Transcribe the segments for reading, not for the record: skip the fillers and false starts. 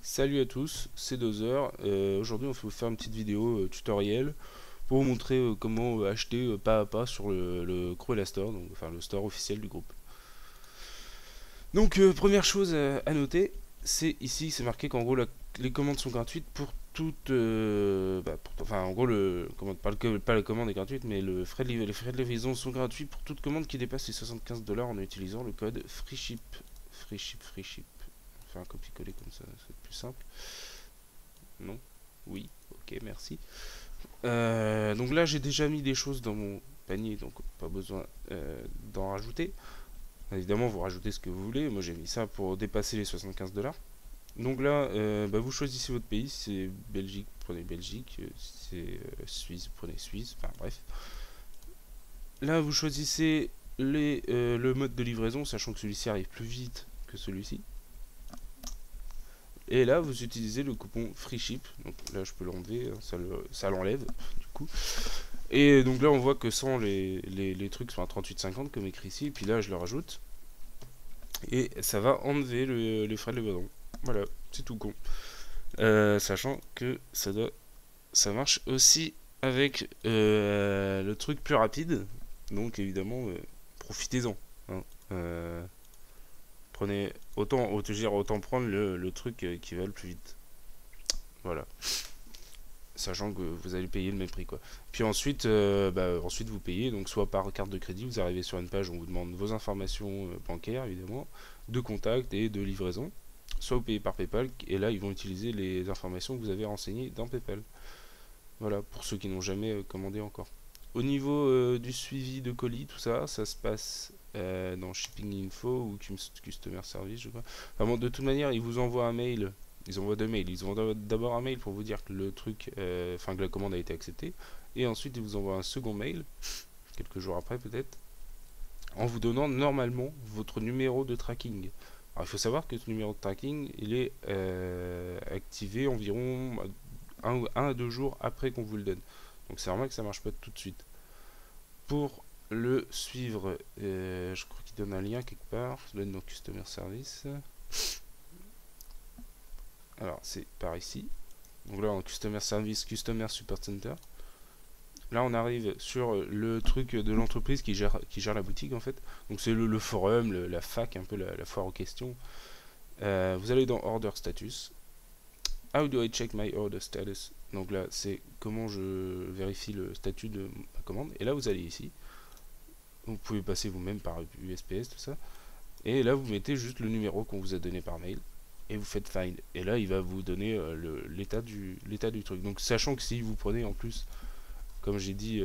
Salut à tous, c'est Dozer. Aujourd'hui, on va vous faire une petite vidéo tutoriel pour vous montrer comment acheter pas à pas sur le Cruella Store, donc, enfin le store officiel du groupe. Donc, première chose à noter, c'est ici, c'est marqué qu'en gros, les commandes sont gratuites pour toutes. Enfin, en gros, pas la commande est gratuite, mais les frais de livraison sont gratuits pour toute commande qui dépasse les 75 $ en utilisant le code FreeShip. FreeShip. Faire un copier-coller comme ça, c'est plus simple. Non. Oui. Ok, merci. Donc là, j'ai déjà mis des choses dans mon panier, donc pas besoin d'en rajouter. Évidemment, vous rajoutez ce que vous voulez. Moi, j'ai mis ça pour dépasser les 75 $. Donc là, vous choisissez votre pays. Si c'est Belgique, prenez Belgique. Si c'est Suisse, prenez Suisse. Enfin bref. Là, vous choisissez le mode de livraison, sachant que celui-ci arrive plus vite que celui-ci. Et là, vous utilisez le coupon FreeShip. Donc là, je peux l'enlever, hein, ça l'enlève du coup. Et donc là, on voit que sans les trucs sont à 38,50 comme écrit ici. Et puis là, je le rajoute. Et ça va enlever les frais de livraison. Voilà, c'est tout con. Sachant que ça marche aussi avec le truc plus rapide. Donc évidemment, profitez-en, hein. Prenez autant prendre le truc qui va le plus vite. Voilà. Sachant que vous allez payer le même prix, quoi. Puis ensuite, ensuite vous payez, donc soit par carte de crédit, vous arrivez sur une page où on vous demande vos informations bancaires, évidemment, de contact et de livraison. Soit vous payez par PayPal, et là ils vont utiliser les informations que vous avez renseignées dans PayPal. Voilà, pour ceux qui n'ont jamais commandé encore. Au niveau du suivi de colis, tout ça, ça se passe dans Shipping Info ou Customer Service, je crois. Enfin bon, de toute manière, ils vous envoient un mail. Ils envoient deux mails. Ils envoient d'abord un mail pour vous dire que le truc, que la commande a été acceptée. Et ensuite, ils vous envoient un second mail, quelques jours après peut-être, en vous donnant normalement votre numéro de tracking. Alors, il faut savoir que ce numéro de tracking, il est activé environ 1 à 2 jours après qu'on vous le donne. Donc c'est normal que ça marche pas tout de suite. Pour le suivre, je crois qu'il donne un lien quelque part. Ça doit être dans Customer Service. Alors c'est par ici. Donc là en Customer Service, Customer Support Center. Là on arrive sur le truc de l'entreprise qui gère la boutique en fait. Donc c'est le forum, la fac, un peu la foire aux questions. Vous allez dans Order Status. How do I check my order status? Donc là, c'est comment je vérifie le statut de ma commande. Et là, vous allez ici. Vous pouvez passer vous-même par USPS, tout ça. Et là, vous mettez juste le numéro qu'on vous a donné par mail. Et vous faites find. Et là, il va vous donner l'état du truc. Donc, sachant que si vous prenez en plus, comme j'ai dit,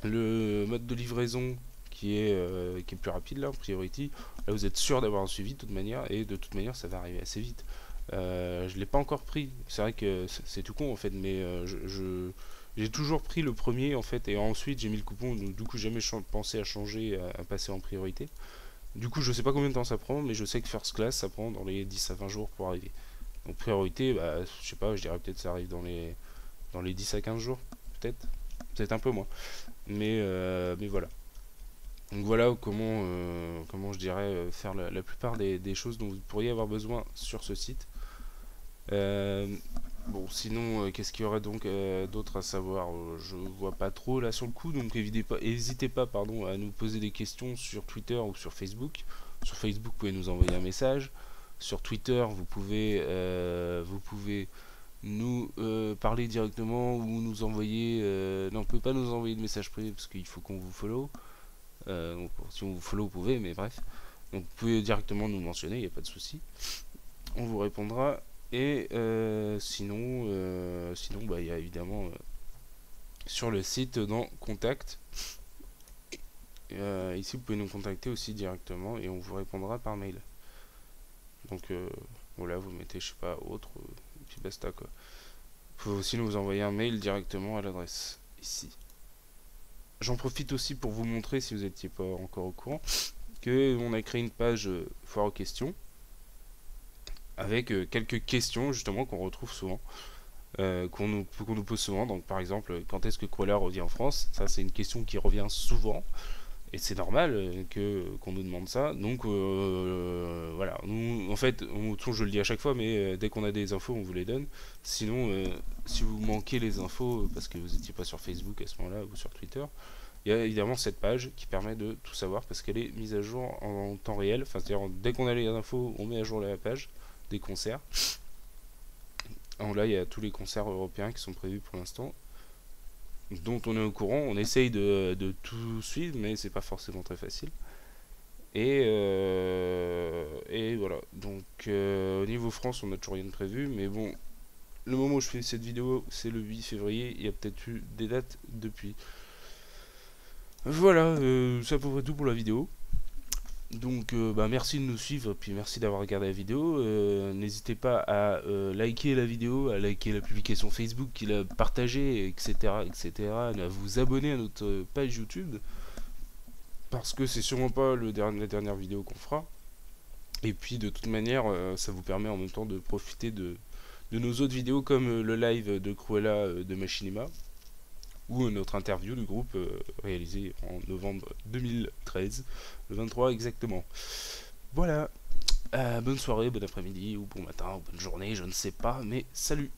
le mode de livraison qui est plus rapide, là, en priority, là, vous êtes sûr d'avoir un suivi de toute manière. Et de toute manière, ça va arriver assez vite. Je l'ai pas encore pris. C'est vrai que c'est tout con en fait, mais j'ai toujours pris le premier en fait, et ensuite j'ai mis le coupon. Donc, du coup, j'ai jamais pensé à changer, à passer en priorité. Du coup, je sais pas combien de temps ça prend, mais je sais que first class ça prend dans les 10 à 20 jours pour arriver. Donc, priorité, je sais pas, je dirais peut-être ça arrive dans les 10 à 15 jours, peut-être. Peut-être un peu moins. Mais voilà. Donc voilà comment je dirais faire la plupart des choses dont vous pourriez avoir besoin sur ce site. Euh, bon, sinon, qu'est-ce qu'il y aurait donc d'autre à savoir? Je vois pas trop là sur le coup, donc n'hésitez pas, pardon, à nous poser des questions sur Twitter ou sur Facebook. Sur Facebook, vous pouvez nous envoyer un message. Sur Twitter, vous pouvez nous parler directement ou nous envoyer. Non, vous pouvez pas nous envoyer de message privé parce qu'il faut qu'on vous follow. Donc, si on vous follow, vous pouvez, mais bref. Donc, vous pouvez directement nous mentionner, il n'y a pas de souci. On vous répondra. Et sinon, il y a évidemment sur le site dans Contact. Ici, vous pouvez nous contacter aussi directement et on vous répondra par mail. Donc voilà, vous mettez, je sais pas, autre, et puis basta quoi. Vous pouvez aussi nous envoyer un mail directement à l'adresse ici. J'en profite aussi pour vous montrer, si vous n'étiez pas encore au courant, que on a créé une page foire aux questions avec quelques questions justement qu'on retrouve souvent, qu'on nous pose souvent. Donc par exemple, quand est-ce que Cruella revient en France? Ça c'est une question qui revient souvent. Et c'est normal qu'on nous demande ça. Donc voilà. Nous, en fait, je le dis à chaque fois, mais dès qu'on a des infos, on vous les donne. Sinon, si vous manquez les infos parce que vous n'étiez pas sur Facebook à ce moment-là ou sur Twitter, il y a évidemment cette page qui permet de tout savoir parce qu'elle est mise à jour en temps réel. Enfin, c'est-à-dire dès qu'on a les infos, on met à jour la page des concerts. Alors là, il y a tous les concerts européens qui sont prévus pour l'instant, dont on est au courant. On essaye de tout suivre, mais c'est pas forcément très facile. Et voilà. Donc au niveau France, on n'a toujours rien de prévu, mais bon, le moment où je fais cette vidéo, c'est le 8 février. Il y a peut-être eu des dates depuis. Voilà, c'est à peu près tout pour la vidéo. Donc merci de nous suivre, puis merci d'avoir regardé la vidéo. N'hésitez pas à liker la vidéo, à liker la publication Facebook, à la partager, etc., etc., à vous abonner à notre page YouTube, parce que c'est sûrement pas la dernière vidéo qu'on fera. Et puis de toute manière, ça vous permet en même temps de profiter de nos autres vidéos comme le live de Cruella de Machinima, ou notre interview du groupe réalisée en novembre 2013, le 23 exactement. Voilà, bonne soirée, bon après-midi, ou bon matin, ou bonne journée, je ne sais pas, mais salut!